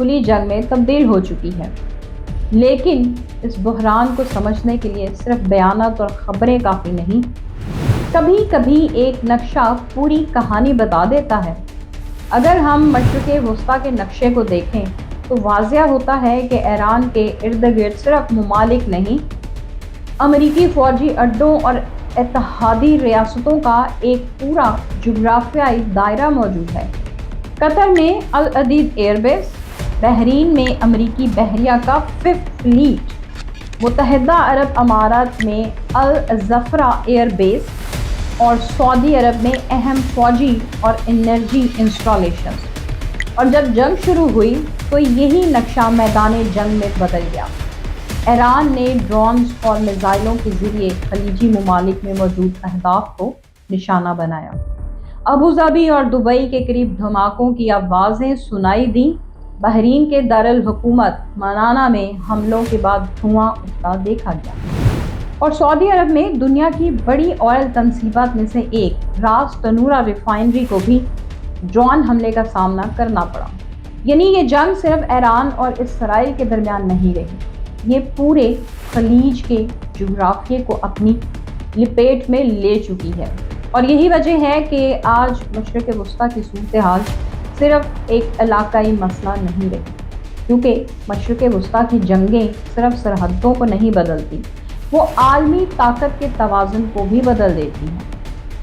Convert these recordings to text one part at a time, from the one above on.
کھلی جنگ میں تبدیل ہو چکی ہے۔ لیکن اس بحران کو سمجھنے کے لیے صرف بیانات اور خبریں کافی نہیں، کبھی کبھی ایک نقشہ پوری کہانی بتا دیتا ہے۔ اگر ہم مشرق وسطیٰ کے نقشے کو دیکھیں تو واضح ہوتا ہے کہ ایران کے ارد گرد صرف ممالک نہیں، امریکی فوجی اڈوں اور اتحادی ریاستوں کا ایک پورا جغرافیائی دائرہ موجود ہے۔ قطر میں العدید ایئر بیس، بحرین میں امریکی بحریہ کا 5th فلیٹ، متحدہ عرب امارات میں الزفرہ ایئر بیس اور سعودی عرب میں اہم فوجی اور انرجی انسٹالیشنز۔ اور جب جنگ شروع ہوئی تو یہی نقشہ میدان جنگ میں بدل گیا۔ ایران نے ڈرونز اور میزائلوں کے ذریعے خلیجی ممالک میں موجود اہداف کو نشانہ بنایا۔ ابوظہبی اور دبئی کے قریب دھماکوں کی آوازیں سنائی دیں۔ بحرین کے دارالحکومت منامہ میں حملوں کے بعد دھواں اٹھتا دیکھا گیا، اور سعودی عرب میں دنیا کی بڑی آئل تنصیبات میں سے ایک راس تنورہ ریفائنری کو بھی ڈرون حملے کا سامنا کرنا پڑا۔ یعنی یہ جنگ صرف ایران اور اسرائیل کے درمیان نہیں رہی، یہ پورے خلیج کے جغرافیے کو اپنی لپیٹ میں لے چکی ہے۔ اور یہی وجہ ہے کہ آج مشرق وسطیٰ کی صورتحال صرف ایک علاقائی مسئلہ نہیں رہی، کیونکہ مشرق وسطیٰ کی جنگیں صرف سرحدوں کو نہیں بدلتی، وہ عالمی طاقت کے توازن کو بھی بدل دیتی ہیں۔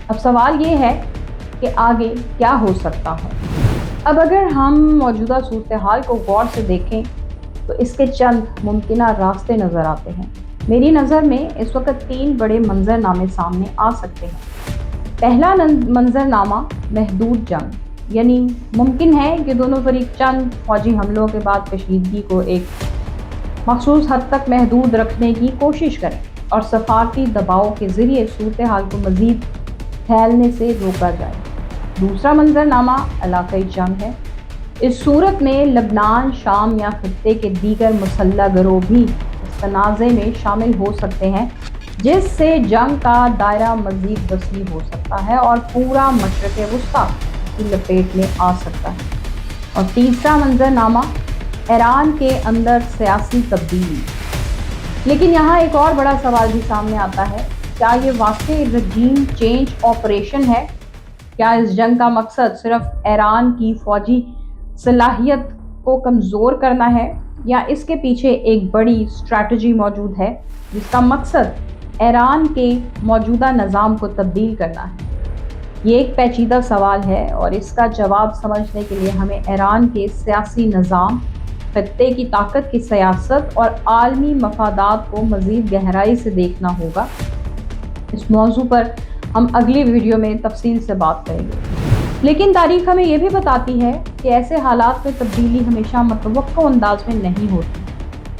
اب سوال یہ ہے کہ آگے کیا ہو سکتا ہے؟ اب اگر ہم موجودہ صورتحال کو غور سے دیکھیں تو اس کے چند ممکنہ راستے نظر آتے ہیں۔ میری نظر میں اس وقت 3 بڑے منظر نامے سامنے آ سکتے ہیں۔ پہلا منظر نامہ محدود جنگ، یعنی ممکن ہے کہ دونوں فریق چند فوجی حملوں کے بعد کشیدگی کو ایک مخصوص حد تک محدود رکھنے کی کوشش کریں اور سفارتی دباؤ کے ذریعے صورتحال کو مزید پھیلنے سے روکا جائے۔ دوسرا منظر نامہ علاقائی جنگ ہے۔ اس صورت میں لبنان، شام یا خطے کے دیگر مسلح گروہ بھی اس تنازع میں شامل ہو سکتے ہیں، جس سے جنگ کا دائرہ مزید وسیع ہو سکتا ہے اور پورا مشرق وسطیٰ کی لپیٹ میں آ سکتا ہے۔ اور تیسرا منظر نامہ ایران کے اندر سیاسی تبدیلی۔ لیکن یہاں ایک اور بڑا سوال بھی سامنے آتا ہے، کیا یہ واقعی رجیم چینج آپریشن ہے؟ کیا اس جنگ کا مقصد صرف ایران کی فوجی صلاحیت کو کمزور کرنا ہے، یا اس کے پیچھے ایک بڑی اسٹریٹجی موجود ہے جس کا مقصد ایران کے موجودہ نظام کو تبدیل کرنا ہے؟ یہ ایک پیچیدہ سوال ہے، اور اس کا جواب سمجھنے کے لیے ہمیں ایران کے سیاسی نظام، خطے کی طاقت کی سیاست اور عالمی مفادات کو مزید گہرائی سے دیکھنا ہوگا۔ اس موضوع پر ہم اگلی ویڈیو میں تفصیل سے بات کریں گے۔ لیکن تاریخ ہمیں یہ بھی بتاتی ہے کہ ایسے حالات میں تبدیلی ہمیشہ متوقع انداز میں نہیں ہوتی۔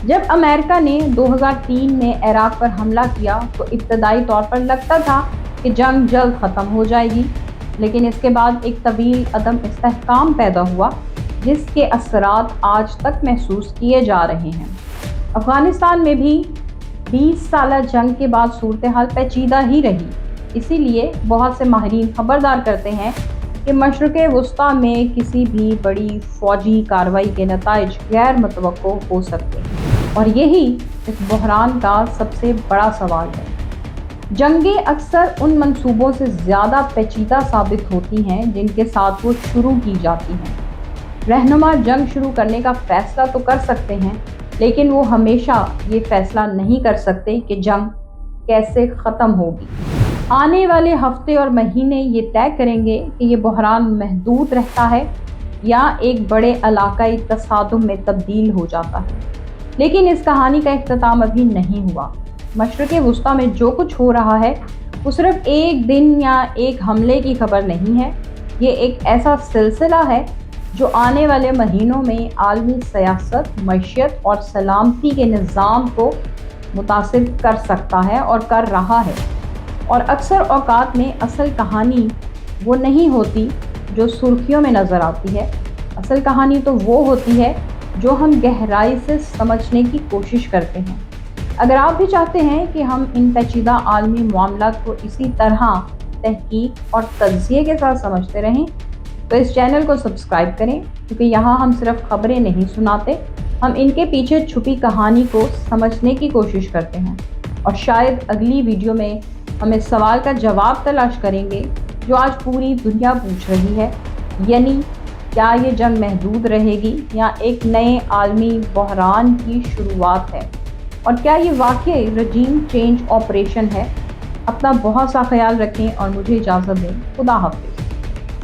جب امریکہ نے 2003 میں عراق پر حملہ کیا تو ابتدائی طور پر لگتا تھا کہ جنگ جلد ختم ہو جائے گی، لیکن اس کے بعد ایک طویل عدم استحکام پیدا ہوا جس کے اثرات آج تک محسوس کیے جا رہے ہیں۔ افغانستان میں بھی 20 سالہ جنگ کے بعد صورتحال پیچیدہ ہی رہی۔ اسی لیے بہت سے ماہرین خبردار کرتے ہیں کہ مشرق وسطیٰ میں کسی بھی بڑی فوجی کارروائی کے نتائج غیر متوقع ہو سکتے ہیں، اور یہی اس بحران کا سب سے بڑا سوال ہے۔ جنگیں اکثر ان منصوبوں سے زیادہ پیچیدہ ثابت ہوتی ہیں جن کے ساتھ وہ شروع کی جاتی ہیں۔ رہنما جنگ شروع کرنے کا فیصلہ تو کر سکتے ہیں، لیکن وہ ہمیشہ یہ فیصلہ نہیں کر سکتے کہ جنگ کیسے ختم ہوگی۔ آنے والے ہفتے اور مہینے یہ طے کریں گے کہ یہ بحران محدود رہتا ہے یا ایک بڑے علاقائی تصادم میں تبدیل ہو جاتا ہے۔ لیکن اس کہانی کا اختتام ابھی نہیں ہوا۔ مشرق وسطیٰ میں جو کچھ ہو رہا ہے وہ صرف ایک دن یا ایک حملے کی خبر نہیں ہے، یہ ایک ایسا سلسلہ ہے جو آنے والے مہینوں میں عالمی سیاست، معیشت اور سلامتی کے نظام کو متاثر کر سکتا ہے اور کر رہا ہے۔ اور اکثر اوقات میں اصل کہانی وہ نہیں ہوتی جو سرخیوں میں نظر آتی ہے، اصل کہانی تو وہ ہوتی ہے جو ہم گہرائی سے سمجھنے کی کوشش کرتے ہیں۔ اگر آپ بھی چاہتے ہیں کہ ہم ان پیچیدہ عالمی معاملات کو اسی طرح تحقیق اور تجزیے کے ساتھ سمجھتے رہیں تو اس چینل کو سبسکرائب کریں، کیونکہ یہاں ہم صرف خبریں نہیں سناتے، ہم ان کے پیچھے چھپی کہانی کو سمجھنے کی کوشش کرتے ہیں، اور شاید اگلی ویڈیو میں ہم اس سوال کا جواب تلاش کریں گے جو آج پوری دنیا پوچھ رہی ہے، یعنی کیا یہ جنگ محدود رہے گی یا ایک نئے عالمی بحران کی شروعات ہے، اور کیا یہ واقعی رجیم چینج آپریشن ہے؟ اپنا بہت سا خیال رکھیں اور مجھے اجازت دیں۔ خدا حافظ۔